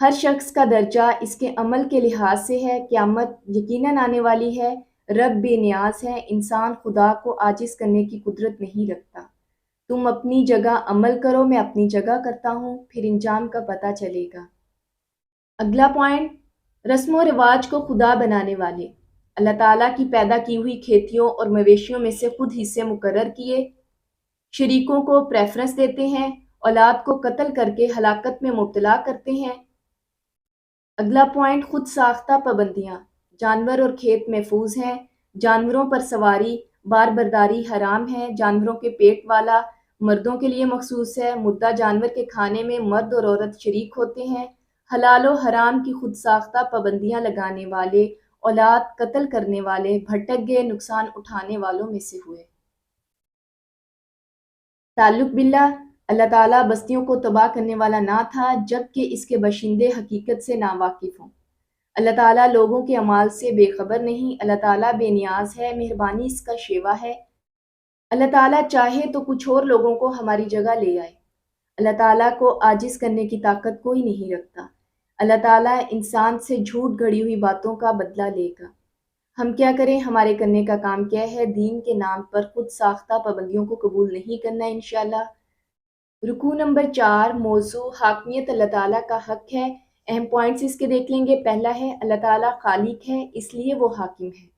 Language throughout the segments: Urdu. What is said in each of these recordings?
ہر شخص کا درجہ اس کے عمل کے لحاظ سے ہے۔ قیامت یقیناً آنے والی ہے۔ رب بے نیاز ہے، انسان خدا کو عاجز کرنے کی قدرت نہیں رکھتا۔ تم اپنی جگہ عمل کرو، میں اپنی جگہ کرتا ہوں، پھر انجام کا پتہ چلے گا۔ اگلا پوائنٹ، رسم و رواج کو خدا بنانے والے۔ اللہ تعالیٰ کی پیدا کی ہوئی کھیتیوں اور مویشیوں میں سے خود حصے مقرر کیے، شریکوں کو پریفرنس دیتے ہیں، اولاد کو قتل کر کے ہلاکت میں مبتلا کرتے ہیں۔ اگلا پوائنٹ، خود ساختہ پابندیاں۔ جانور اور کھیت محفوظ ہیں، جانوروں پر سواری بار برداری حرام ہے، جانوروں کے پیٹ والا مردوں کے لیے مخصوص ہے، مردہ جانور کے کھانے میں مرد اور عورت شریک ہوتے ہیں۔ حلال و حرام کی خود ساختہ پابندیاں لگانے والے اولاد قتل کرنے والے بھٹک گئے نقصان اٹھانے والوں میں سے ہوئے۔ تعلق باللہ، اللہ تعالیٰ بستیوں کو تباہ کرنے والا نہ تھا جبکہ اس کے باشندے حقیقت سے ناواقف ہوں۔ اللہ تعالیٰ لوگوں کے اعمال سے بے خبر نہیں، اللہ تعالیٰ بے نیاز ہے، مہربانی اس کا شیوا ہے۔ اللہ تعالیٰ چاہے تو کچھ اور لوگوں کو ہماری جگہ لے آئے۔ اللہ تعالیٰ کو عاجز کرنے کی طاقت کوئی نہیں رکھتا۔ اللہ تعالیٰ انسان سے جھوٹ گھڑی ہوئی باتوں کا بدلہ لے گا۔ ہم کیا کریں؟ ہمارے کرنے کا کام کیا ہے؟ دین کے نام پر خود ساختہ پابندیوں کو قبول نہیں کرنا انشاءاللہ۔ رکوع نمبر 4، موضوع حاکمیت اللہ تعالیٰ کا حق ہے۔ اہم پوائنٹس اس کے دیکھ لیں گے۔ پہلا ہے، اللہ تعالیٰ خالق ہے اس لیے وہ حاکم ہے۔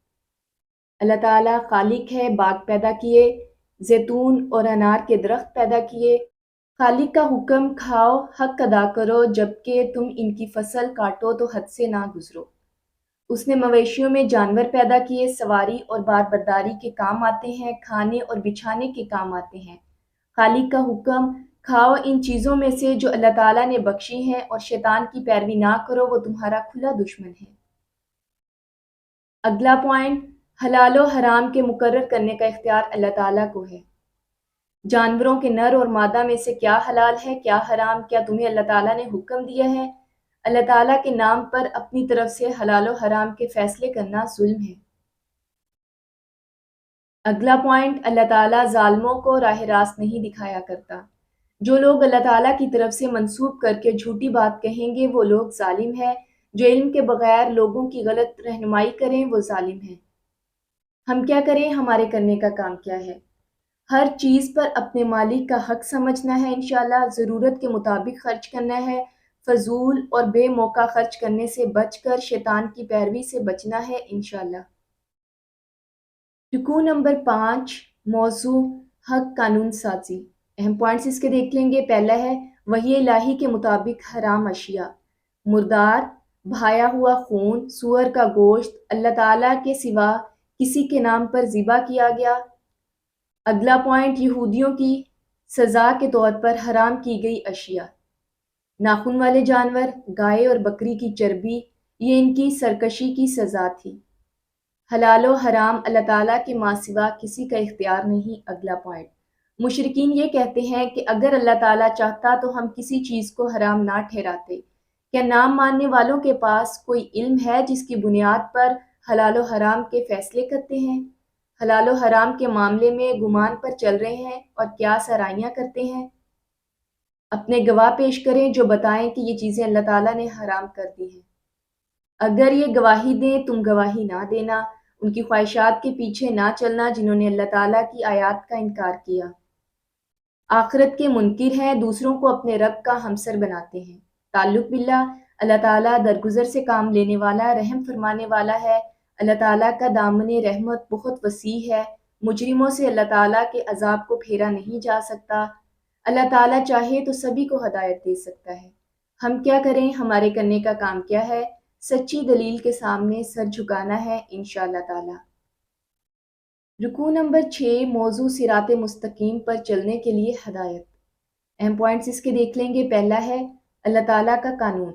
اللہ تعالیٰ خالق ہے، باغ پیدا کیے، زیتون اور انار کے درخت پیدا کیے۔ خالق کا حکم کھاؤ، حق ادا کرو، جبکہ تم ان کی فصل کاٹو تو حد سے نہ گزرو۔ اس نے مویشیوں میں جانور پیدا کیے، سواری اور بار برداری کے کام آتے ہیں، کھانے اور بچھانے کے کام آتے ہیں۔ خالق کا حکم، کھاؤ ان چیزوں میں سے جو اللہ تعالیٰ نے بخشی ہیں، اور شیطان کی پیروی نہ کرو، وہ تمہارا کھلا دشمن ہے۔ اگلا پوائنٹ، حلال و حرام کے مقرر کرنے کا اختیار اللہ تعالیٰ کو ہے۔ جانوروں کے نر اور مادہ میں سے کیا حلال ہے، کیا حرام، کیا تمہیں اللہ تعالیٰ نے حکم دیا ہے؟ اللہ تعالیٰ کے نام پر اپنی طرف سے حلال و حرام کے فیصلے کرنا ظلم ہے۔ اگلا پوائنٹ، اللہ تعالیٰ ظالموں کو راہ راست نہیں دکھایا کرتا۔ جو لوگ اللہ تعالیٰ کی طرف سے منسوب کر کے جھوٹی بات کہیں گے وہ لوگ ظالم ہیں۔ جو علم کے بغیر لوگوں کی غلط رہنمائی کریں وہ ظالم ہیں۔ ہم کیا کریں؟ ہمارے کرنے کا کام کیا ہے؟ ہر چیز پر اپنے مالک کا حق سمجھنا ہے انشاءاللہ، ضرورت کے مطابق خرچ کرنا ہے، فضول اور بے موقع خرچ کرنے سے بچ کر شیطان کی پیروی سے بچنا ہے انشاءاللہ۔ رکوع نمبر 5، موضوع حق قانون سازی۔ اہم پوائنٹس اس کے دیکھ لیں گے۔ پہلا ہے، وحی الہی کے مطابق حرام اشیاء، مردار، بہایا ہوا خون، سور کا گوشت اللہ تعالیٰ کے سوا کسی کے نام پر ذبح کیا گیا۔ اگلا پوائنٹ، یہودیوں کی سزا کے طور پر حرام کی گئی اشیاء، ناخن والے جانور، گائے اور بکری کی چربی، یہ ان کی سرکشی کی سزا تھی۔ حلال و حرام اللہ تعالیٰ کے ماں سوا کسی کا اختیار نہیں۔ اگلا پوائنٹ، مشرکین یہ کہتے ہیں کہ اگر اللہ تعالیٰ چاہتا تو ہم کسی چیز کو حرام نہ ٹھہراتے۔ کیا نام ماننے والوں کے پاس کوئی علم ہے جس کی بنیاد پر حلال و حرام کے فیصلے کرتے ہیں؟ حلال و حرام کے معاملے میں گمان پر چل رہے ہیں اور کیا سرائیاں کرتے ہیں؟ اپنے گواہ پیش کریں جو بتائیں کہ یہ چیزیں اللہ تعالیٰ نے حرام کر دی ہیں۔ اگر یہ گواہی دیں، تم گواہی نہ دینا، ان کی خواہشات کے پیچھے نہ چلنا جنہوں نے اللہ تعالیٰ کی آیات کا انکار کیا۔ آخرت کے منکر ہیں، دوسروں کو اپنے رب کا ہمسر بناتے ہیں۔ تعلق باللہ، اللہ تعالیٰ درگزر سے کام لینے والا، رحم فرمانے والا ہے۔ اللہ تعالیٰ کا دامن رحمت بہت وسیع ہے، مجرموں سے اللہ تعالیٰ کے عذاب کو پھیرا نہیں جا سکتا۔ اللہ تعالیٰ چاہے تو سبھی کو ہدایت دے سکتا ہے۔ ہم کیا کریں؟ ہمارے کرنے کا کام کیا ہے؟ سچی دلیل کے سامنے سر جھکانا ہے انشاءاللہ تعالیٰ۔ رکوع نمبر 6، موضوع صراط مستقیم پر چلنے کے لیے ہدایت۔ اہم پوائنٹس اس کے دیکھ لیں گے۔ پہلا ہے، اللہ تعالیٰ کا قانون،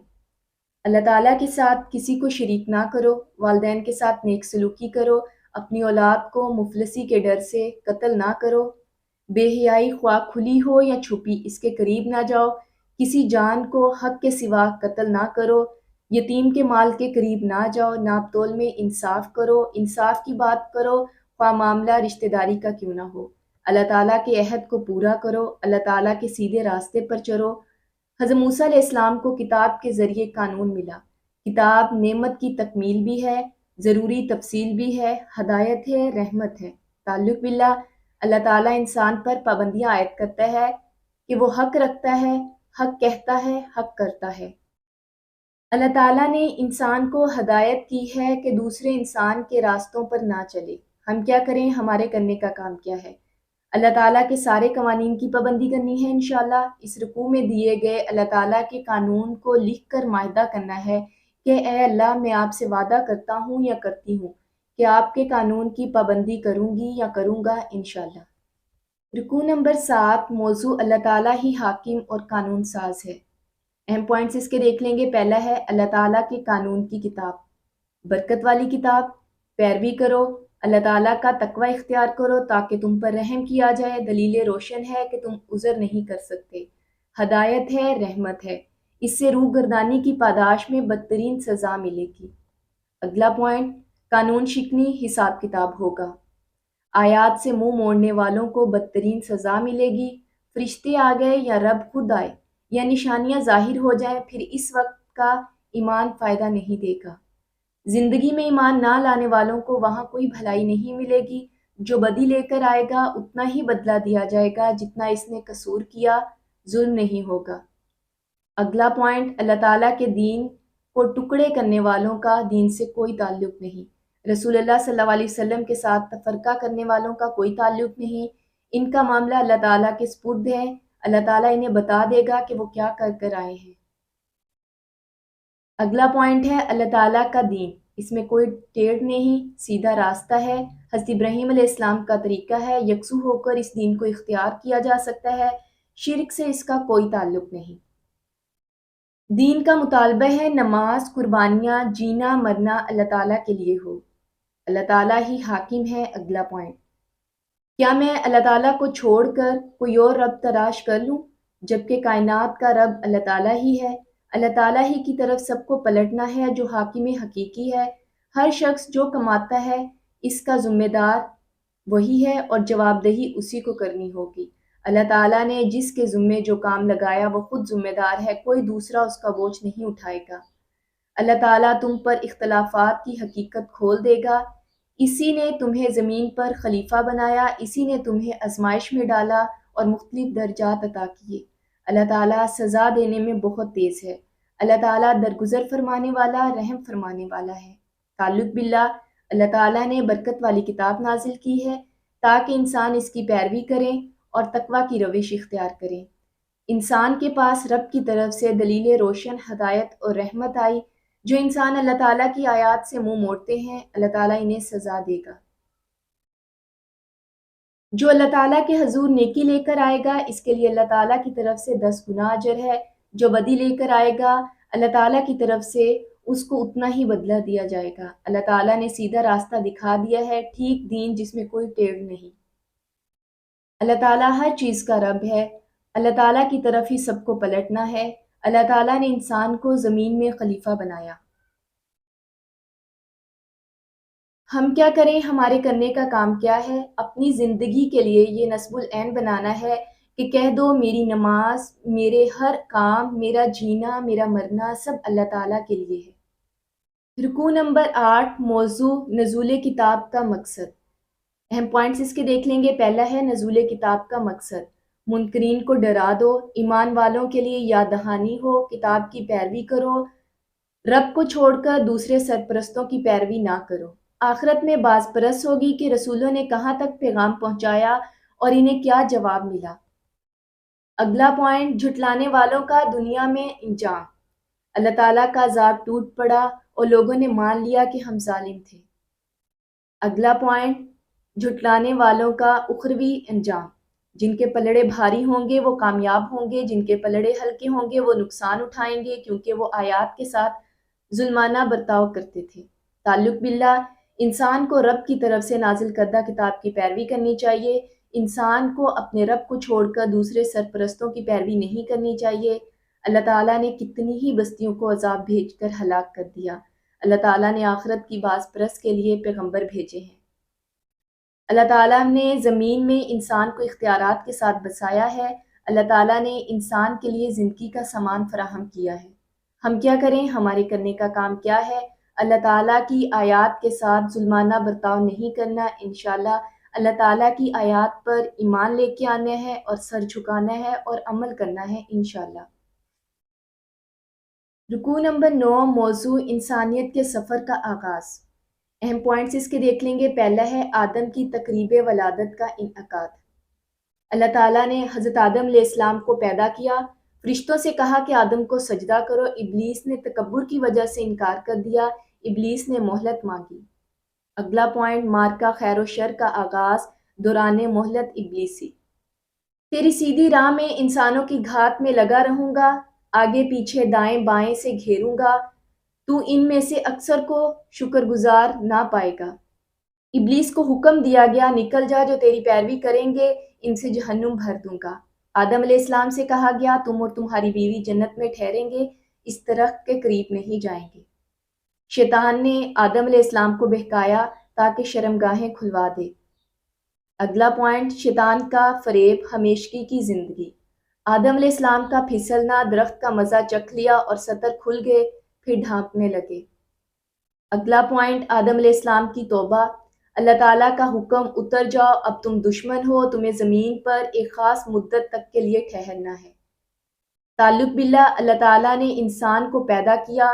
اللہ تعالیٰ کے ساتھ کسی کو شریک نہ کرو، والدین کے ساتھ نیک سلوکی کرو، اپنی اولاد کو مفلسی کے ڈر سے قتل نہ کرو، بے حیائی خواہ کھلی ہو یا چھپی اس کے قریب نہ جاؤ، کسی جان کو حق کے سوا قتل نہ کرو، یتیم کے مال کے قریب نہ جاؤ، ناپ تول میں انصاف کرو، انصاف کی بات کرو خواہ معاملہ رشتہ داری کا کیوں نہ ہو، اللہ تعالیٰ کے عہد کو پورا کرو، اللہ تعالیٰ کے سیدھے راستے پر چلو، حضرت موسیٰ علیہ السلام کو کتاب کے ذریعے قانون ملا۔ کتاب نعمت کی تکمیل بھی ہے، ضروری تفصیل بھی ہے، ہدایت ہے، رحمت ہے۔ تعلق باللہ، اللہ تعالیٰ انسان پر پابندیاں عائد کرتا ہے کہ وہ حق رکھتا ہے، حق کہتا ہے، حق کرتا ہے۔ اللہ تعالیٰ نے انسان کو ہدایت کی ہے کہ دوسرے انسان کے راستوں پر نہ چلے۔ ہم کیا کریں؟ ہمارے کرنے کا کام کیا ہے؟ اللہ تعالیٰ کے سارے قوانین کی پابندی کرنی ہے انشاءاللہ۔ اس رکوع میں دیے گئے اللہ تعالیٰ کے قانون کو لکھ کر معاہدہ کرنا ہے کہ اے اللہ، میں آپ سے وعدہ کرتا ہوں یا کرتی ہوں کہ آپ کے قانون کی پابندی کروں گی یا کروں گا انشاءاللہ۔ رکوع نمبر 7، موضوع اللہ تعالیٰ ہی حاکم اور قانون ساز ہے۔ اہم پوائنٹس اس کے دیکھ لیں گے۔ پہلا ہے اللہ تعالیٰ کے قانون کی کتاب، برکت والی کتاب، پیروی کرو، اللہ تعالیٰ کا تقوی اختیار کرو تاکہ تم پر رحم کیا جائے۔ دلیل روشن ہے کہ تم عذر نہیں کر سکتے، ہدایت ہے، رحمت ہے، اس سے روح گردانی کی پاداش میں بدترین سزا ملے گی۔ اگلا پوائنٹ، قانون شکنی حساب کتاب ہوگا، آیات سے منہ موڑنے والوں کو بدترین سزا ملے گی۔ فرشتے آ گئے یا رب خود آئے یا نشانیاں ظاہر ہو جائیں، پھر اس وقت کا ایمان فائدہ نہیں دے گا۔ زندگی میں ایمان نہ لانے والوں کو وہاں کوئی بھلائی نہیں ملے گی۔ جو بدی لے کر آئے گا اتنا ہی بدلہ دیا جائے گا جتنا اس نے قصور کیا، ظلم نہیں ہوگا۔ اگلا پوائنٹ، اللہ تعالیٰ کے دین کو ٹکڑے کرنے والوں کا دین سے کوئی تعلق نہیں، رسول اللہ صلی اللہ علیہ وسلم کے ساتھ تفرقہ کرنے والوں کا کوئی تعلق نہیں۔ ان کا معاملہ اللہ تعالیٰ کے سپرد ہے، اللہ تعالیٰ انہیں بتا دے گا کہ وہ کیا کر کر آئے ہیں۔ اگلا پوائنٹ ہے اللہ تعالیٰ کا دین، اس میں کوئی ٹیڑھ نہیں، سیدھا راستہ ہے، حضرت ابراہیم علیہ السلام کا طریقہ ہے، یکسو ہو کر اس دین کو اختیار کیا جا سکتا ہے، شرک سے اس کا کوئی تعلق نہیں۔ دین کا مطالبہ ہے نماز، قربانیاں، جینا مرنا اللہ تعالیٰ کے لیے ہو، اللہ تعالیٰ ہی حاکم ہے۔ اگلا پوائنٹ، کیا میں اللہ تعالیٰ کو چھوڑ کر کوئی اور رب تلاش کر لوں جبکہ کائنات کا رب اللہ تعالیٰ ہی ہے؟ اللہ تعالیٰ ہی کی طرف سب کو پلٹنا ہے جو حاکم حقیقی ہے۔ ہر شخص جو کماتا ہے اس کا ذمہ دار وہی ہے اور جواب دہی اسی کو کرنی ہوگی۔ اللہ تعالیٰ نے جس کے ذمے جو کام لگایا وہ خود ذمہ دار ہے، کوئی دوسرا اس کا بوجھ نہیں اٹھائے گا۔ اللہ تعالیٰ تم پر اختلافات کی حقیقت کھول دے گا۔ اسی نے تمہیں زمین پر خلیفہ بنایا، اسی نے تمہیں آزمائش میں ڈالا اور مختلف درجات عطا کیے۔ اللہ تعالیٰ سزا دینے میں بہت تیز ہے، اللہ تعالیٰ درگزر فرمانے والا، رحم فرمانے والا ہے۔ تعلق باللہ، اللہ تعالیٰ نے برکت والی کتاب نازل کی ہے تاکہ انسان اس کی پیروی کریں اور تقوی کی روش اختیار کریں۔ انسان کے پاس رب کی طرف سے دلیل روشن، ہدایت اور رحمت آئی۔ جو انسان اللہ تعالیٰ کی آیات سے منہ موڑتے ہیں اللہ تعالیٰ انہیں سزا دے گا۔ جو اللہ تعالیٰ کے حضور نیکی لے کر آئے گا اس کے لیے اللہ تعالیٰ کی طرف سے 10 گنا اجر ہے۔ جو بدی لے کر آئے گا اللہ تعالیٰ کی طرف سے اس کو اتنا ہی بدلہ دیا جائے گا۔ اللہ تعالیٰ نے سیدھا راستہ دکھا دیا ہے، ٹھیک دین جس میں کوئی ٹیڑھ نہیں۔ اللہ تعالیٰ ہر چیز کا رب ہے، اللہ تعالیٰ کی طرف ہی سب کو پلٹنا ہے۔ اللہ تعالیٰ نے انسان کو زمین میں خلیفہ بنایا۔ ہم کیا کریں؟ ہمارے کرنے کا کام کیا ہے؟ اپنی زندگی کے لیے یہ نصب العین بنانا ہے کہ کہہ دو میری نماز، میرے ہر کام، میرا جینا، میرا مرنا سب اللہ تعالیٰ کے لیے ہے۔ رکوع نمبر 8، موضوع نزول کتاب کا مقصد۔ اہم پوائنٹس اس کے دیکھ لیں گے۔ پہلا ہے نزول کتاب کا مقصد، منکرین کو ڈرا دو، ایمان والوں کے لیے یاد دہانی ہو، کتاب کی پیروی کرو، رب کو چھوڑ کر دوسرے سرپرستوں کی پیروی نہ کرو۔ آخرت میں باز پرس ہوگی کہ رسولوں نے کہاں تک پیغام پہنچایا اور انہیں کیا جواب ملا۔ اگلا پوائنٹ، جھٹلانے والوں کا دنیا میں انجام۔ اللہ تعالیٰ کا عذاب ٹوٹ پڑا اور لوگوں نے مان لیا کہ ہم ظالم تھے۔ اگلا پوائنٹ، جھٹلانے والوں کا اخروی انجام۔ جن کے پلڑے بھاری ہوں گے وہ کامیاب ہوں گے، جن کے پلڑے ہلکے ہوں گے وہ نقصان اٹھائیں گے، کیونکہ وہ آیات کے ساتھ ظلمانہ برتاؤ کرتے تھے۔ تعلق باللہ، انسان کو رب کی طرف سے نازل کردہ کتاب کی پیروی کرنی چاہیے۔ انسان کو اپنے رب کو چھوڑ کر دوسرے سرپرستوں کی پیروی نہیں کرنی چاہیے۔ اللہ تعالیٰ نے کتنی ہی بستیوں کو عذاب بھیج کر ہلاک کر دیا۔ اللہ تعالیٰ نے آخرت کی باز پرس کے لیے پیغمبر بھیجے ہیں۔ اللہ تعالیٰ نے زمین میں انسان کو اختیارات کے ساتھ بسایا ہے۔ اللہ تعالیٰ نے انسان کے لیے زندگی کا سامان فراہم کیا ہے۔ ہم کیا کریں، ہمارے کرنے کا کام کیا ہے؟ اللہ تعالیٰ کی آیات کے ساتھ ظلمانہ برتاؤ نہیں کرنا، انشاءاللہ اللہ تعالیٰ کی آیات پر ایمان لے کے آنا ہے اور سر جھکانا ہے اور عمل کرنا ہے انشاءاللہ۔ رکوع نمبر 9، موضوع انسانیت کے سفر کا آغاز۔ اہم پوائنٹس اس کے دیکھ لیں گے۔ پہلا ہے آدم کی تقریب ولادت کا انعقاد۔ اللہ تعالیٰ نے حضرت آدم علیہ السلام کو پیدا کیا، فرشتوں سے کہا کہ آدم کو سجدہ کرو، ابلیس نے تکبر کی وجہ سے انکار کر دیا، ابلیس نے مہلت مانگی۔ اگلا پوائنٹ، مارکہ خیر و شر کا آغاز دوران مہلت ابلیسی۔ تیری سیدھی راہ میں انسانوں کی گھات میں لگا رہوں گا، آگے پیچھے دائیں بائیں سے گھیروں گا، تو ان میں سے اکثر کو شکر گزار نہ پائے گا۔ ابلیس کو حکم دیا گیا، نکل جا، جو تیری پیروی کریں گے ان سے جہنم بھر دوں گا۔ آدم علیہ السلام سے کہا گیا، تم اور تمہاری بیوی جنت میں ٹھہریں گے، اس درخت کے قریب نہیں جائیں گے۔ شیطان نے آدم علیہ السلام کو بہکایا تاکہ شرمگاہیں کھلوا دے۔ اگلا پوائنٹ، شیطان کا فریب، ہمیشگی کی زندگی۔ آدم علیہ السلام کا پھسلنا، درخت کا مزہ چکھ لیا اور سطر کھل گئے، پھر ڈھانپنے لگے۔ اگلا پوائنٹ، آدم علیہ السلام کی توبہ۔ اللہ تعالیٰ کا حکم، اتر جاؤ، اب تم دشمن ہو، تمہیں زمین پر ایک خاص مدت تک کے لیے ٹھہرنا ہے۔ تعلق باللہ، اللہ تعالیٰ نے انسان کو پیدا کیا،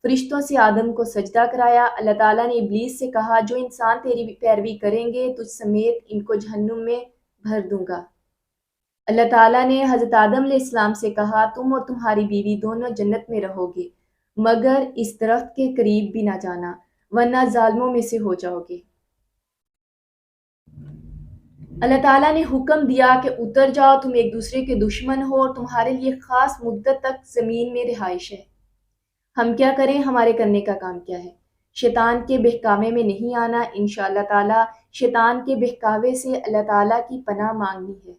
فرشتوں سے آدم کو سجدہ کرایا۔ اللہ تعالیٰ نے ابلیس سے کہا، جو انسان تیری پیروی کریں گے تجھ سمیت ان کو جہنم میں بھر دوں گا۔ اللہ تعالیٰ نے حضرت آدم علیہ السلام سے کہا، تم اور تمہاری بیوی دونوں جنت میں رہو گے، مگر اس درخت کے قریب بھی نہ جانا، ورنہ ظالموں میں سے ہو جاؤ گے۔ اللہ تعالیٰ نے حکم دیا کہ اتر جاؤ، تم ایک دوسرے کے دشمن ہو اور تمہارے لیے خاص مدت تک زمین میں رہائش ہے۔ ہم کیا کریں، ہمارے کرنے کا کام کیا ہے؟ شیطان کے بہکاوے میں نہیں آنا، انشاءاللہ تعالیٰ شیطان کے بہکاوے سے اللہ تعالیٰ کی پناہ مانگنی ہے،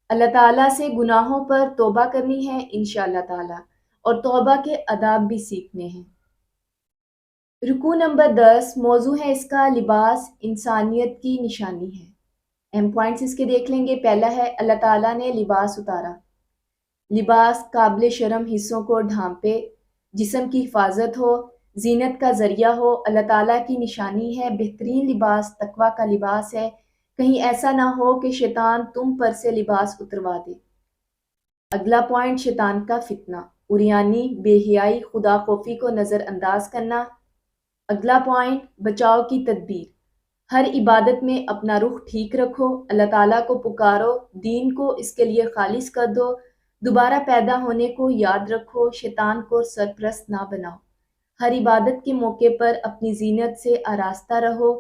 اللہ تعالیٰ سے گناہوں پر توبہ کرنی ہے انشاءاللہ تعالیٰ، اور توبہ کے آداب بھی سیکھنے ہیں۔ رکوع نمبر 10، موضوع ہے اس کا لباس انسانیت کی نشانی ہے۔ اہم پوائنٹس اس کے دیکھ لیں گے۔ پہلا ہے اللہ تعالیٰ نے لباس اتارا۔ لباس قابل شرم حصوں کو ڈھانپے، جسم کی حفاظت ہو، زینت کا ذریعہ ہو، اللہ تعالیٰ کی نشانی ہے۔ بہترین لباس تقویٰ کا لباس ہے، کہیں ایسا نہ ہو کہ شیطان تم پر سے لباس اتروا دے۔ اگلا پوائنٹ، شیطان کا فتنہ، عریانی، بے حیائی، خدا خوفی کو نظر انداز کرنا۔ اگلا پوائنٹ، بچاؤ کی تدبیر، ہر عبادت میں اپنا رخ ٹھیک رکھو، اللہ تعالیٰ کو پکارو، دین کو اس کے لیے خالص کر دو، دوبارہ پیدا ہونے کو یاد رکھو، شیطان کو سرپرست نہ بناؤ، ہر عبادت کے موقع پر اپنی زینت سے آراستہ رہو،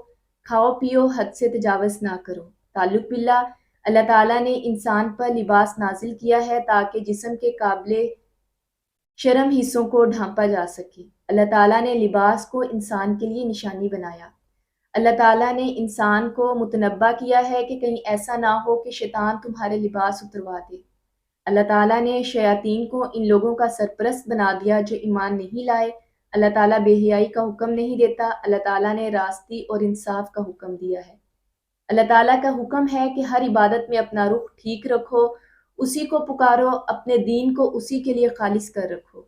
کھاؤ پیو، حد سے تجاوز نہ کرو۔ تعلق باللہ، اللہ تعالیٰ نے انسان پر لباس نازل کیا ہے تاکہ جسم کے قابل شرم حصوں کو ڈھانپا جا سکے۔ اللہ تعالیٰ نے لباس کو انسان کے لیے نشانی بنایا۔ اللہ تعالیٰ نے انسان کو متنبہ کیا ہے کہ کہیں ایسا نہ ہو کہ شیطان تمہارے لباس اتروا دے۔ اللہ تعالیٰ نے شیاطین کو ان لوگوں کا سرپرست بنا دیا جو ایمان نہیں لائے۔ اللہ تعالیٰ بے حیائی کا حکم نہیں دیتا، اللہ تعالیٰ نے راستی اور انصاف کا حکم دیا ہے۔ اللہ تعالیٰ کا حکم ہے کہ ہر عبادت میں اپنا رخ ٹھیک رکھو، اسی کو پکارو، اپنے دین کو اسی کے لیے خالص کر رکھو۔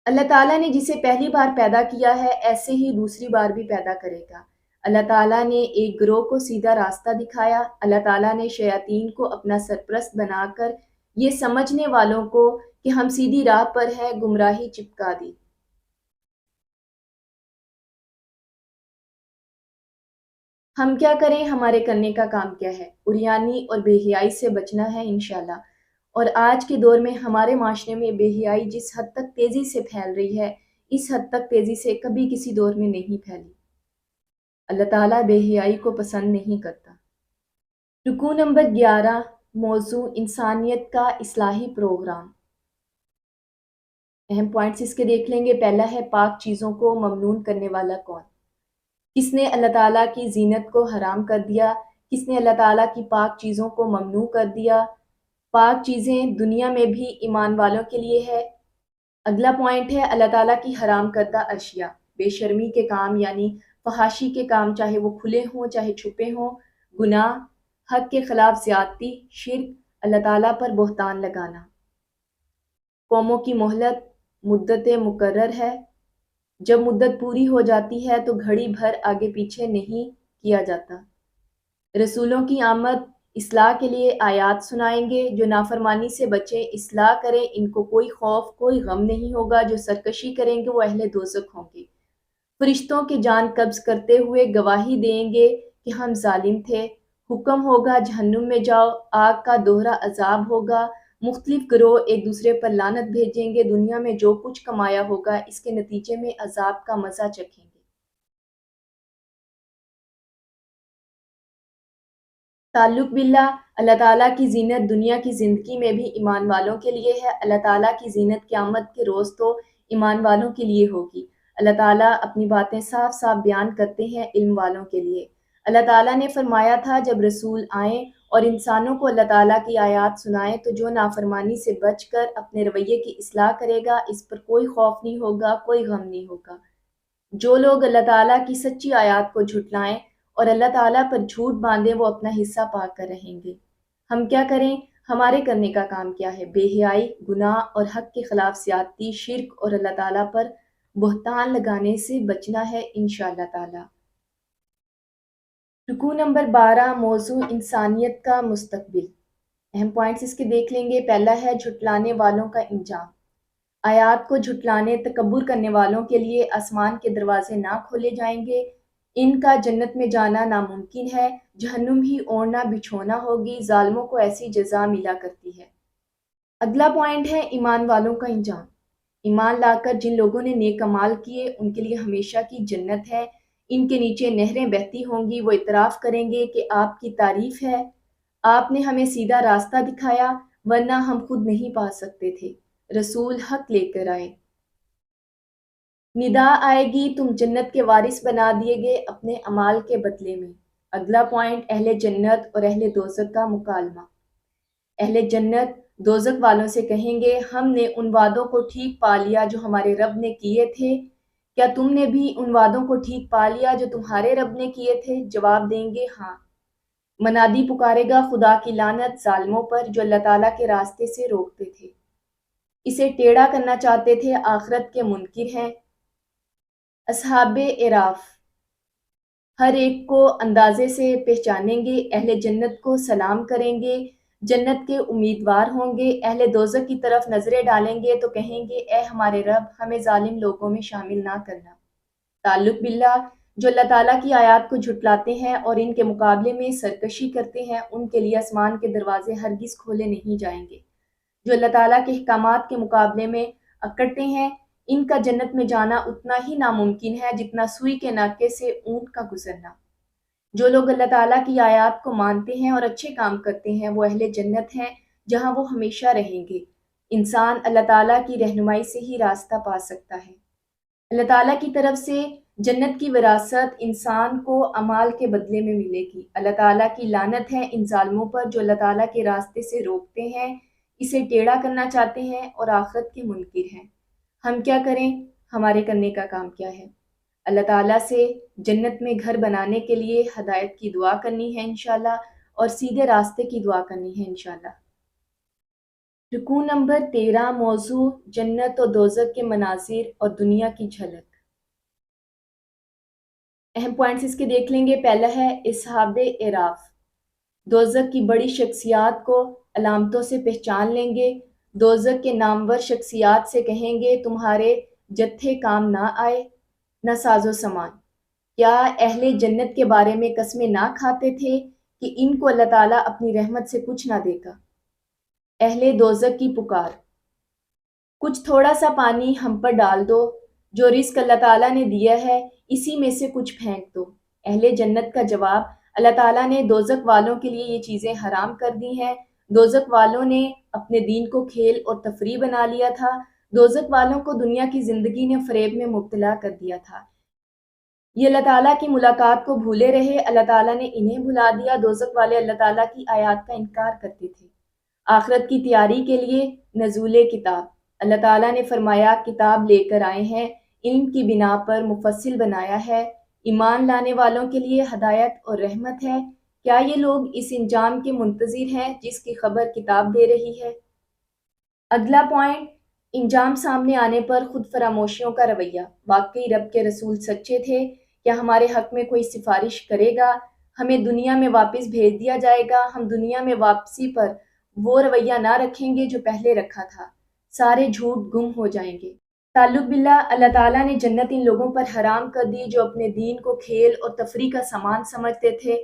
اللہ تعالیٰ نے جسے پہلی بار پیدا کیا ہے ایسے ہی دوسری بار بھی پیدا کرے گا۔ اللہ تعالیٰ نے ایک گروہ کو سیدھا راستہ دکھایا، اللہ تعالیٰ نے شیاطین کو اپنا سرپرست بنا کر یہ سمجھنے والوں کو کہ ہم سیدھی راہ پر ہیں گمراہی چپکا دی۔ ہم کیا کریں، ہمارے کرنے کا کام کیا ہے؟ عریانی اور بے حیائی سے بچنا ہے انشاءاللہ۔ اور آج کے دور میں ہمارے معاشرے میں بے حیائی جس حد تک تیزی سے پھیل رہی ہے، اس حد تک تیزی سے کبھی کسی دور میں نہیں پھیلی۔ اللہ تعالیٰ بے حیائی کو پسند نہیں کرتا۔ رکوع نمبر 11، موضوع انسانیت کا اصلاحی پروگرام۔ اہم پوائنٹس اس کے دیکھ لیں گے۔ پہلا ہے پاک چیزوں کو ممنون کرنے والا کون؟ کس نے اللہ تعالیٰ کی زینت کو حرام کر دیا؟ کس نے اللہ تعالیٰ کی پاک چیزوں کو ممنوع کر دیا؟ پاک چیزیں دنیا میں بھی ایمان والوں کے لیے ہے۔ اگلا پوائنٹ ہے اللہ تعالیٰ کی حرام کردہ اشیاء، بے شرمی کے کام یعنی فحاشی کے کام، چاہے وہ کھلے ہوں چاہے چھپے ہوں، گناہ، حق کے خلاف زیادتی، شرک، اللہ تعالیٰ پر بہتان لگانا۔ قوموں کی مہلت مدت مقرر ہے، جب مدت پوری ہو جاتی ہے تو گھڑی بھر آگے پیچھے نہیں کیا جاتا۔ رسولوں کی آمد اصلاح کے لیے آیات سنائیں گے، جو نافرمانی سے بچیں، اصلاح کریں، ان کو کوئی خوف کوئی غم نہیں ہوگا، جو سرکشی کریں گے وہ اہل دوزخ ہوں گے۔ فرشتوں کی جان قبض کرتے ہوئے گواہی دیں گے کہ ہم ظالم تھے، حکم ہوگا جہنم میں جاؤ، آگ کا دوہرا عذاب ہوگا، مختلف گروہ ایک دوسرے پر لعنت بھیجیں گے، دنیا میں جو کچھ کمایا ہوگا اس کے نتیجے میں عذاب کا مزہ چکھیں گے۔ تعلق باللہ، اللہ تعالیٰ کی زینت دنیا کی زندگی میں بھی ایمان والوں کے لیے ہے۔ اللہ تعالیٰ کی زینت قیامت کے روز تو ایمان والوں کے لیے ہوگی۔ اللہ تعالیٰ اپنی باتیں صاف صاف بیان کرتے ہیں علم والوں کے لیے۔ اللہ تعالیٰ نے فرمایا تھا جب رسول آئیں اور انسانوں کو اللہ تعالیٰ کی آیات سنائیں تو جو نافرمانی سے بچ کر اپنے رویے کی اصلاح کرے گا اس پر کوئی خوف نہیں ہوگا، کوئی غم نہیں ہوگا۔ جو لوگ اللہ تعالیٰ کی سچی آیات کو جھٹلائیں اور اللہ تعالیٰ پر جھوٹ باندھیں وہ اپنا حصہ پا کر رہیں گے۔ ہم کیا کریں؟ ہمارے کرنے کا کام کیا ہے؟ بے حیائی، گناہ اور حق کے خلاف زیادتی، شرک اور اللہ تعالیٰ پر بہتان لگانے سے بچنا ہے انشاءاللہ تعالیٰ۔ رکوع نمبر 12، موضوع انسانیت کا مستقبل۔ اہم پوائنٹس اس کے دیکھ لیں گے۔ پہلا ہے جھٹلانے والوں کا انجام۔ آیات کو جھٹلانے، تکبر کرنے والوں کے لیے آسمان کے دروازے نہ کھولے جائیں گے، ان کا جنت میں جانا ناممکن ہے، جہنم ہی اوڑھنا بچھونا ہوگی، ظالموں کو ایسی جزا ملا کرتی ہے۔ اگلا پوائنٹ ہے ایمان والوں کا انجام۔ ایمان لا کر جن لوگوں نے نیک اعمال کیے ان کے لیے ہمیشہ کی جنت ہے، ان کے نیچے نہریں بہتی ہوں گی، وہ اعتراف کریں گے کہ آپ کی تعریف ہے، آپ نے ہمیں سیدھا راستہ دکھایا ورنہ ہم خود نہیں پا سکتے تھے، رسول حق لے کر آئے۔ ندا آئے گی، تم جنت کے وارث بنا دیے گئے اپنے اعمال کے بدلے میں۔ اگلا پوائنٹ اہل جنت اور اہل دوزخ کا مکالمہ۔ اہل جنت دوزخ والوں سے کہیں گے ہم نے ان وعدوں کو ٹھیک پا لیا جو ہمارے رب نے کیے تھے، کیا تم نے بھی ان وعدوں کو ٹھیک پا لیا جو تمہارے رب نے کیے تھے؟ جواب دیں گے ہاں۔ منادی پکارے گا خدا کی لعنت ظالموں پر جو اللہ تعالیٰ کے راستے سے روکتے تھے، اسے ٹیڑھا کرنا چاہتے تھے، آخرت کے منکر ہیں۔ اصحاب اعراف ہر ایک کو اندازے سے پہچانیں گے، اہل جنت کو سلام کریں گے، جنت کے امیدوار ہوں گے، اہل دوزخ کی طرف نظریں ڈالیں گے تو کہیں گے اے ہمارے رب ہمیں ظالم لوگوں میں شامل نہ کرنا۔ تعلق باللہ، جو اللہ تعالیٰ کی آیات کو جھٹلاتے ہیں اور ان کے مقابلے میں سرکشی کرتے ہیں ان کے لیے آسمان کے دروازے ہرگز کھولے نہیں جائیں گے۔ جو اللہ تعالیٰ کے احکامات کے مقابلے میں اکڑتے ہیں ان کا جنت میں جانا اتنا ہی ناممکن ہے جتنا سوئی کے ناکے سے اونٹ کا گزرنا۔ جو لوگ اللہ تعالیٰ کی آیات کو مانتے ہیں اور اچھے کام کرتے ہیں وہ اہل جنت ہیں جہاں وہ ہمیشہ رہیں گے۔ انسان اللہ تعالیٰ کی رہنمائی سے ہی راستہ پا سکتا ہے۔ اللہ تعالیٰ کی طرف سے جنت کی وراثت انسان کو اعمال کے بدلے میں ملے گی۔ اللہ تعالیٰ کی لعنت ہے ان ظالموں پر جو اللہ تعالیٰ کے راستے سے روکتے ہیں، اسے ٹیڑھا کرنا چاہتے ہیں اور آخرت کے منکر ہیں۔ ہم کیا کریں؟ ہمارے کرنے کا کام کیا ہے؟ اللہ تعالیٰ سے جنت میں گھر بنانے کے لیے ہدایت کی دعا کرنی ہے انشاءاللہ، اور سیدھے راستے کی دعا کرنی ہے انشاءاللہ۔ رکوع نمبر 13، موضوع جنت و دوزخ کے مناظر اور دنیا کی جھلک۔ اہم پوائنٹس اس کے دیکھ لیں گے۔ پہلا ہے اصحاب اعراف دوزخ کی بڑی شخصیات کو علامتوں سے پہچان لیں گے، دوزخ کے نامور شخصیات سے کہیں گے تمہارے جتھے کام نہ آئے، نہ ساز و سامان۔ کیا اہل جنت کے بارے میں قسمیں نہ کھاتے تھے کہ ان کو اللہ تعالیٰ اپنی رحمت سے کچھ نہ دے گا؟ اہل دوزخ کی پکار، کچھ تھوڑا سا پانی ہم پر ڈال دو، جو رزق اللہ تعالیٰ نے دیا ہے اسی میں سے کچھ پھینک دو۔ اہل جنت کا جواب، اللہ تعالیٰ نے دوزخ والوں کے لیے یہ چیزیں حرام کر دی ہیں، دوزخ والوں نے اپنے دین کو کھیل اور تفریح بنا لیا تھا، دوزخ والوں کو دنیا کی زندگی نے فریب میں مبتلا کر دیا تھا، یہ اللہ تعالیٰ کی ملاقات کو بھولے رہے، اللہ تعالیٰ نے انہیں بھلا دیا۔ دوزخ والے اللہ تعالیٰ کی آیات کا انکار کرتے تھے۔ آخرت کی تیاری کے لیے نزول کتاب، اللہ تعالیٰ نے فرمایا کتاب لے کر آئے ہیں، علم کی بنا پر مفصل بنایا ہے، ایمان لانے والوں کے لیے ہدایت اور رحمت ہے، کیا یہ لوگ اس انجام کے منتظر ہیں جس کی خبر کتاب دے رہی ہے؟ اگلا پوائنٹ، انجام سامنے آنے پر خود فراموشیوں کا رویہ۔ واقعی رب کے رسول سچے تھے؟ کیا ہمارے حق میں کوئی سفارش کرے گا؟ ہمیں دنیا میں واپس بھیج دیا جائے گا؟ ہم دنیا میں واپسی پر وہ رویہ نہ رکھیں گے جو پہلے رکھا تھا۔ سارے جھوٹ گم ہو جائیں گے۔ تعلق باللہ، اللہ تعالیٰ نے جنت ان لوگوں پر حرام کر دی جو اپنے دین کو کھیل اور تفریح کا سامان سمجھتے تھے۔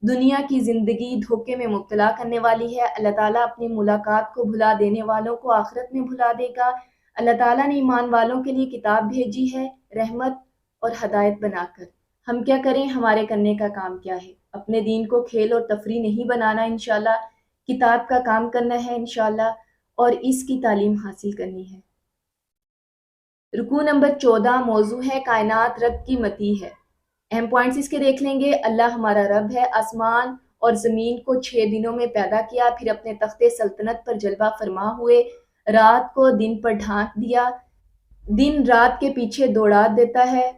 دنیا کی زندگی دھوکے میں مبتلا کرنے والی ہے۔ اللہ تعالیٰ اپنی ملاقات کو بھلا دینے والوں کو آخرت میں بھلا دے گا۔ اللہ تعالیٰ نے ایمان والوں کے لیے کتاب بھیجی ہے، رحمت اور ہدایت بنا کر۔ ہم کیا کریں؟ ہمارے کرنے کا کام کیا ہے؟ اپنے دین کو کھیل اور تفریح نہیں بنانا انشاءاللہ، کتاب کا کام کرنا ہے انشاءاللہ، اور اس کی تعلیم حاصل کرنی ہے۔ رکوع نمبر 14 موضوع ہے کائنات رب کی متی ہے۔ اہم پوائنٹس اس کے دیکھ لیں گے۔ اللہ ہمارا رب ہے، آسمان اور زمین کو 6 دنوں میں پیدا کیا، پھر اپنے تخت سلطنت پر جلوہ فرما ہوئے رات کو دن پر ڈھانک دیا، دن رات کے پیچھے دوڑا دیتا ہے،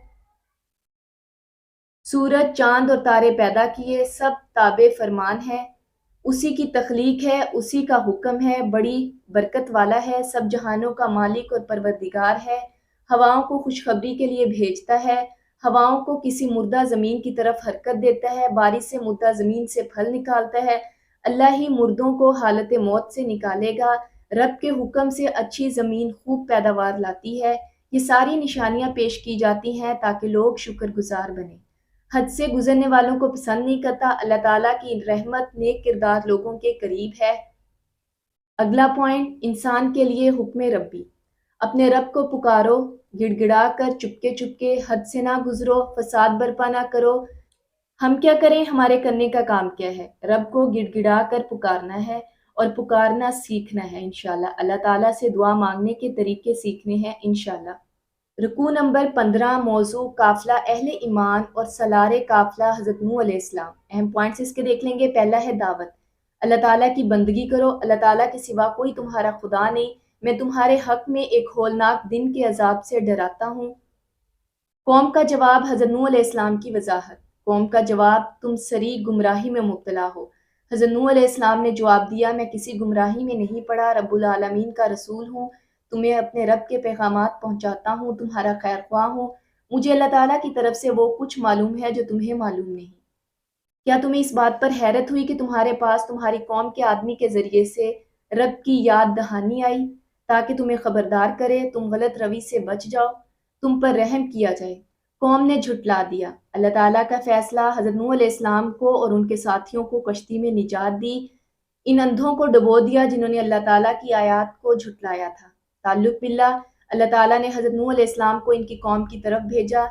سورج چاند اور تارے پیدا کیے، سب تابع فرمان ہے، اسی کی تخلیق ہے، اسی کا حکم ہے، بڑی برکت والا ہے، سب جہانوں کا مالک اور پروردگار ہے، ہواؤں کو خوشخبری کے لیے بھیجتا ہے، ہواؤں کو کسی مردہ زمین کی طرف حرکت دیتا ہے، بارش سے مردہ زمین سے پھل نکالتا ہے، اللہ ہی مردوں کو حالت موت سے نکالے گا، رب کے حکم سے اچھی زمین خوب پیداوار لاتی ہے۔ یہ ساری نشانیاں پیش کی جاتی ہیں تاکہ لوگ شکر گزار بنیں۔ حد سے گزرنے والوں کو پسند نہیں کرتا۔ اللہ تعالیٰ کی رحمت نیک کردار لوگوں کے قریب ہے۔ اگلا پوائنٹ، انسان کے لیے حکم ربی۔ اپنے رب کو پکارو، گڑ گڑا کر، چپکے چپکے، حد سے نہ گزرو، فساد برپا نہ کرو۔ ہم کیا کریں؟ ہمارے کرنے کا کام کیا ہے؟ رب کو گڑ گڑا کر پکارنا ہے اور پکارنا سیکھنا ہے انشاءاللہ۔ اللہ تعالیٰ سے دعا مانگنے کے طریقے سیکھنے ہیں انشاءاللہ۔ رکوع نمبر 15 موضوع قافلہ اہل ایمان اور سالار قافلہ حضرت نوح علیہ السلام۔ اہم پوائنٹس اس کے دیکھ لیں گے۔ پہلا ہے دعوت، اللہ تعالیٰ کی بندگی کرو، اللہ تعالیٰ کے سوا کوئی تمہارا خدا نہیں، میں تمہارے حق میں ایک ہولناک دن کے عذاب سے ڈراتا ہوں۔ قوم کا جواب، حضرت نوح علیہ السلام کی وضاحت۔ قوم کا جواب، تم سری گمراہی میں مبتلا ہو۔ حضرت نوح علیہ السلام نے جواب دیا، میں کسی گمراہی میں نہیں پڑا، رب العالمین کا رسول ہوں، تمہیں اپنے رب کے پیغامات پہنچاتا ہوں، تمہارا خیر خواہ ہوں، مجھے اللہ تعالیٰ کی طرف سے وہ کچھ معلوم ہے جو تمہیں معلوم نہیں۔ کیا تمہیں اس بات پر حیرت ہوئی کہ تمہارے پاس تمہاری قوم کے آدمی کے ذریعے سے رب کی یاد دہانی آئی تاکہ تمہیں خبردار کرے، تم غلط روی سے بچ جاؤ، تم پر رحم کیا جائے؟ قوم نے جھٹلا دیا۔ اللہ تعالیٰ کا فیصلہ، حضرت نوح علیہ السلام کو اور ان کے ساتھیوں کو کشتی میں نجات دی، ان اندھوں کو ڈبو دیا جنہوں نے اللہ تعالیٰ کی آیات کو جھٹلایا تھا۔ تعلق باللہ، اللہ تعالیٰ نے حضرت نوح علیہ السلام کو ان کی قوم کی طرف بھیجا،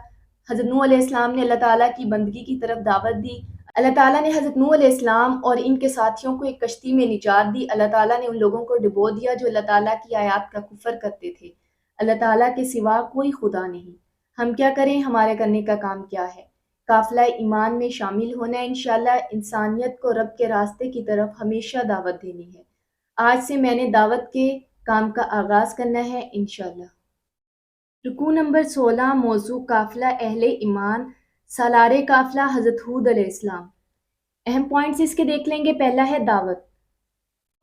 حضرت نوح علیہ السلام نے اللہ تعالیٰ کی بندگی کی طرف دعوت دی، اللہ تعالیٰ نے حضرت نوح علیہ السلام اور ان کے ساتھیوں کو ایک کشتی میں نجات دی، اللہ تعالیٰ نے ان لوگوں کو ڈبو دیا جو اللہ تعالیٰ کی آیات کا کفر کرتے تھے۔ اللہ تعالیٰ کے سوا کوئی خدا نہیں۔ ہم کیا کریں؟ ہمارے کرنے کا کام کیا ہے؟ قافلہ ایمان میں شامل ہونا ہے انشاءاللہ، انسانیت کو رب کے راستے کی طرف ہمیشہ دعوت دینی ہے۔ آج سے میں نے دعوت کے کام کا آغاز کرنا ہے انشاءاللہ۔ رکوع نمبر 16 موضوع قافلہ اہل ایمان، سالار قافلہ حضرت ہود علیہ السلام۔ اہم پوائنٹس اس کے دیکھ لیں گے۔ پہلا ہے دعوت۔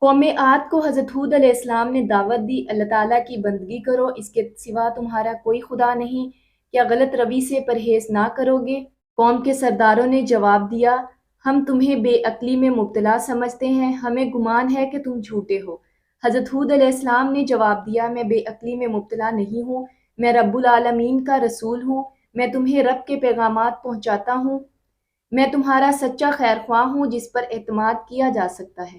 قوم عاد کو حضرت ہود علیہ السلام نے دعوت دی، اللہ تعالیٰ کی بندگی کرو، اس کے سوا تمہارا کوئی خدا نہیں، کیا غلط روی سے پرہیز نہ کرو گے؟ قوم کے سرداروں نے جواب دیا، ہم تمہیں بے عقلی میں مبتلا سمجھتے ہیں، ہمیں گمان ہے کہ تم جھوٹے ہو۔ حضرت ہود علیہ السلام نے جواب دیا، میں بے عقلی میں مبتلا نہیں ہوں، میں رب العالمین کا رسول ہوں، میں تمہیں رب کے پیغامات پہنچاتا ہوں، میں تمہارا سچا خیر خواہ ہوں جس پر اعتماد کیا جا سکتا ہے۔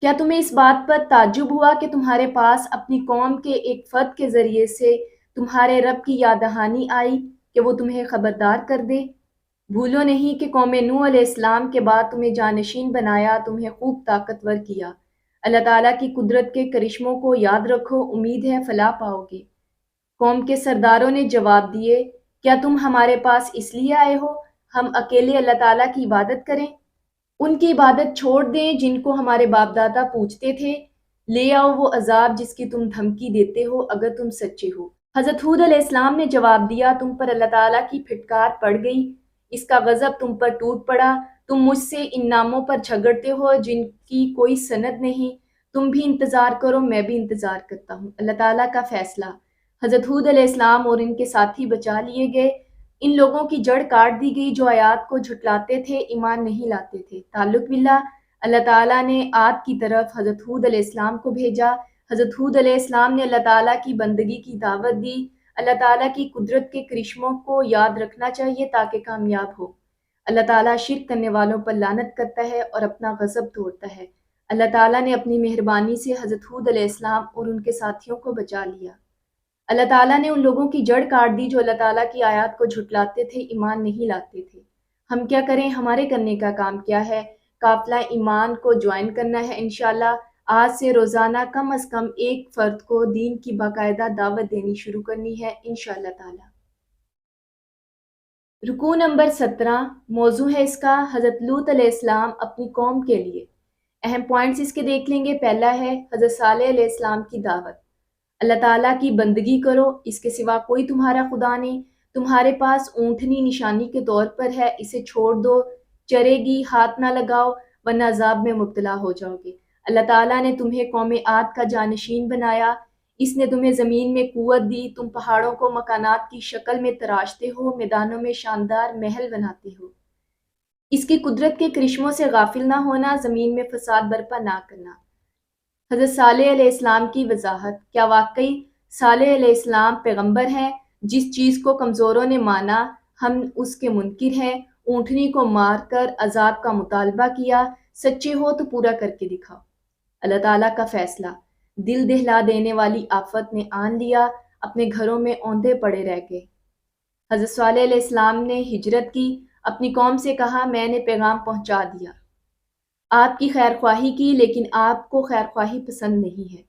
کیا تمہیں اس بات پر تعجب ہوا کہ تمہارے پاس اپنی قوم کے ایک فرد کے ذریعے سے تمہارے رب کی یاد دہانی آئی کہ وہ تمہیں خبردار کر دے؟ بھولو نہیں کہ قوم نوح علیہ السلام کے بعد تمہیں جانشین بنایا، تمہیں خوب طاقتور کیا۔ اللہ تعالیٰ کی قدرت کے کرشموں کو یاد رکھو، امید ہے فلاح پاؤ گے۔ قوم کے سرداروں نے جواب دیے، کیا تم ہمارے پاس اس لیے آئے ہو ہم اکیلے اللہ تعالیٰ کی عبادت کریں؟ ان کی عبادت چھوڑ دیں جن کو ہمارے باپ دادا پوجتے تھے، لے آؤ وہ عذاب جس کی تم دھمکی دیتے ہو اگر تم سچے ہو۔ حضرت ہود علیہ السلام نے جواب دیا، تم پر اللہ تعالیٰ کی پھٹکار پڑ گئی، اس کا غضب تم پر ٹوٹ پڑا، تم مجھ سے ان ناموں پر جھگڑتے ہو جن کی کوئی سند نہیں۔ تم بھی انتظار کرو، میں بھی انتظار کرتا ہوں۔ اللہ تعالیٰ کا فیصلہ۔ حضرت ہود علیہ السلام اور ان کے ساتھی بچا لیے گئے۔ ان لوگوں کی جڑ کاٹ دی گئی جو آیات کو جھٹلاتے تھے، ایمان نہیں لاتے تھے۔ تعلق باللہ، اللہ تعالیٰ نے عاد کی طرف حضرت ہود علیہ السلام کو بھیجا۔ حضرت ہود علیہ السلام نے اللہ تعالیٰ کی بندگی کی دعوت دی۔ اللہ تعالیٰ کی قدرت کے کرشموں کو یاد رکھنا چاہیے تاکہ کامیاب ہو۔ اللہ تعالیٰ شرک کرنے والوں پر لعنت کرتا ہے اور اپنا غضب توڑتا ہے۔ اللہ تعالیٰ نے اپنی مہربانی سے حضرت ہود علیہ السلام اور ان کے ساتھیوں کو بچا لیا۔ اللہ تعالیٰ نے ان لوگوں کی جڑ کاٹ دی جو اللہ تعالیٰ کی آیات کو جھٹلاتے تھے، ایمان نہیں لاتے تھے۔ ہم کیا کریں؟ ہمارے کرنے کا کام کیا ہے؟ قافلہ ایمان کو جوائن کرنا ہے انشاءاللہ۔ آج سے روزانہ کم از کم ایک فرد کو دین کی باقاعدہ دعوت دینی شروع کرنی ہے انشاءاللہ تعالی۔ رکوع نمبر 17، موضوع ہے اس کا حضرت لوط علیہ السلام اپنی قوم کے لیے۔ اہم پوائنٹس اس کے دیکھ لیں گے۔ پہلا ہے حضرت صالح علیہ السلام کی دعوت۔ اللہ تعالیٰ کی بندگی کرو، اس کے سوا کوئی تمہارا خدا نہیں۔ تمہارے پاس اونٹنی نشانی کے طور پر ہے، اسے چھوڑ دو، چرے گی، ہاتھ نہ لگاؤ ورنہ عذاب میں مبتلا ہو جاؤ گے۔ اللہ تعالیٰ نے تمہیں قوم عاد کا جانشین بنایا، اس نے تمہیں زمین میں قوت دی، تم پہاڑوں کو مکانات کی شکل میں تراشتے ہو، میدانوں میں شاندار محل بناتے ہو۔ اس کی قدرت کے کرشموں سے غافل نہ ہونا، زمین میں فساد برپا نہ کرنا۔ حضرت صالح علیہ السلام کی وضاحت۔ کیا واقعی صالح علیہ السلام پیغمبر ہیں؟ جس چیز کو کمزوروں نے مانا ہم اس کے منکر ہیں۔ اونٹنی کو مار کر عذاب کا مطالبہ کیا، سچے ہو تو پورا کر کے دکھاؤ۔ اللہ تعالیٰ کا فیصلہ۔ دل دہلا دینے والی آفت نے آن لیا، اپنے گھروں میں اوندھے پڑے رہ گئے۔ حضرت صالح علیہ السلام نے ہجرت کی، اپنی قوم سے کہا میں نے پیغام پہنچا دیا، آپ کی خیر خواہی کی، لیکن آپ کو خیر خواہی پسند نہیں ہے۔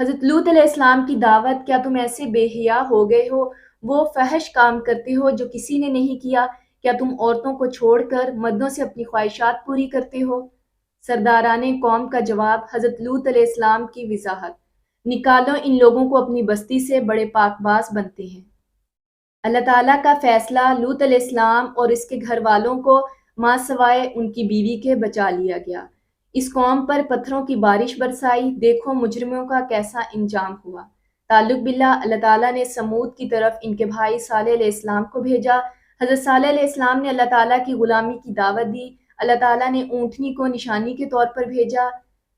حضرت لوط علیہ السلام کی دعوت۔ کیا تم ایسے بے حیا ہو گئے ہو، وہ فحش کام کرتے ہو جو کسی نے نہیں کیا؟ کیا تم عورتوں کو چھوڑ کر مردوں سے اپنی خواہشات پوری کرتے ہو؟ سرداران قوم کا جواب۔ حضرت لوط علیہ السلام کی وضاحت۔ نکالو ان لوگوں کو اپنی بستی سے، بڑے پاک باز بنتے ہیں۔ اللہ تعالیٰ کا فیصلہ۔ لوط علیہ السلام اور اس کے گھر والوں کو ماں سوائے ان کی بیوی کے بچا لیا گیا۔ اس قوم پر پتھروں کی بارش برسائی، دیکھو مجرموں کا کیسا انجام ہوا۔ تعلق باللہ، اللہ تعالیٰ نے سمود کی طرف ان کے بھائی صالح علیہ السلام کو بھیجا۔ حضرت صالح علیہ السلام نے اللہ تعالیٰ کی غلامی کی دعوت دی۔ اللہ تعالیٰ نے اونٹنی کو نشانی کے طور پر بھیجا۔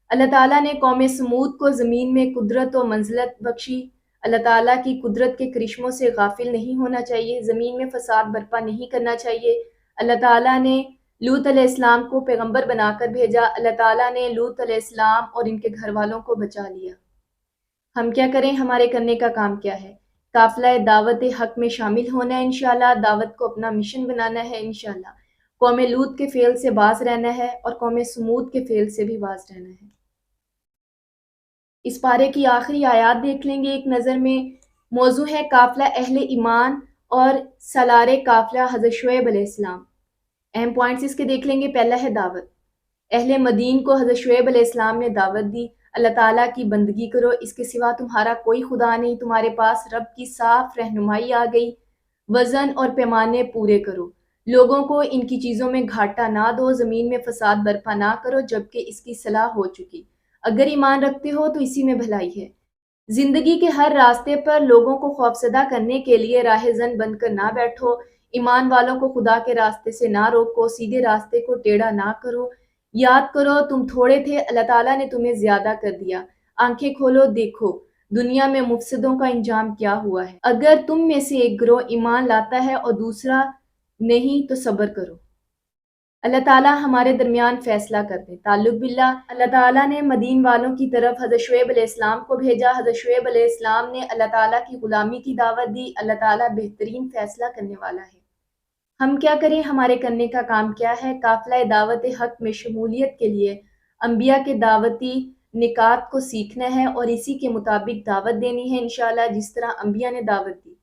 اللہ تعالیٰ نے قوم سمود کو زمین میں قدرت و منزلت بخشی۔ اللہ تعالیٰ کی قدرت کے کرشموں سے غافل نہیں ہونا چاہیے، زمین میں فساد برپا نہیں کرنا چاہیے۔ اللہ تعالیٰ نے لوط علیہ السلام کو پیغمبر بنا کر بھیجا۔ اللہ تعالیٰ نے لوط علیہ السلام اور ان کے گھر والوں کو بچا لیا۔ ہم کیا کریں؟ ہمارے کرنے کا کام کیا ہے؟ قافلہ دعوت حق میں شامل ہونا ہے انشاءاللہ، دعوت کو اپنا مشن بنانا ہے انشاءاللہ، قوم لوط کے فعل سے باز رہنا ہے اور قوم سمود کے فعل سے بھی باز رہنا ہے۔ اس پارے کی آخری آیات دیکھ لیں گے ایک نظر میں۔ موضوع ہے قافلہ اہل ایمان اور سالار قافلہ حضرت شعیب علیہ السلام۔ اہم پوائنٹس اس کے دیکھ لیں گے۔ پہلا ہے دعوت۔ اہل مدین کو حضرت شعیب علیہ السلام نے دعوت دی، اللہ تعالیٰ کی بندگی کرو، اس کے سوا تمہارا کوئی خدا نہیں، تمہارے پاس رب کی صاف رہنمائی آ گئی، وزن اور پیمانے پورے کرو، لوگوں کو ان کی چیزوں میں گھاٹا نہ دو، زمین میں فساد برپا نہ کرو جبکہ اس کی صلاح ہو چکی، اگر ایمان رکھتے ہو تو اسی میں بھلائی ہے۔ زندگی کے ہر راستے پر لوگوں کو خوفزدہ کرنے کے لیے راہ زن بن کر نہ بیٹھو، ایمان والوں کو خدا کے راستے سے نہ روکو، سیدھے راستے کو ٹیڑھا نہ کرو۔ یاد کرو تم تھوڑے تھے، اللہ تعالیٰ نے تمہیں زیادہ کر دیا، آنکھیں کھولو دیکھو دنیا میں مفسدوں کا انجام کیا ہوا ہے۔ اگر تم میں سے ایک گروہ ایمان لاتا ہے اور دوسرا نہیں تو صبر کرو، اللہ تعالیٰ ہمارے درمیان فیصلہ کر دے۔ تعلق باللہ، اللہ تعالیٰ نے مدین والوں کی طرف حضرت شعیب علیہ السلام کو بھیجا۔ حضرت شعیب علیہ السلام نے اللہ تعالیٰ کی غلامی کی دعوت دی۔ اللہ تعالیٰ بہترین فیصلہ کرنے والا ہے۔ ہم کیا کریں؟ ہمارے کرنے کا کام کیا ہے؟ قافلہ دعوت حق میں شمولیت کے لیے انبیاء کے دعوتی نکات کو سیکھنا ہے اور اسی کے مطابق دعوت دینی ہے انشاءاللہ، جس طرح انبیاء نے دعوت دی۔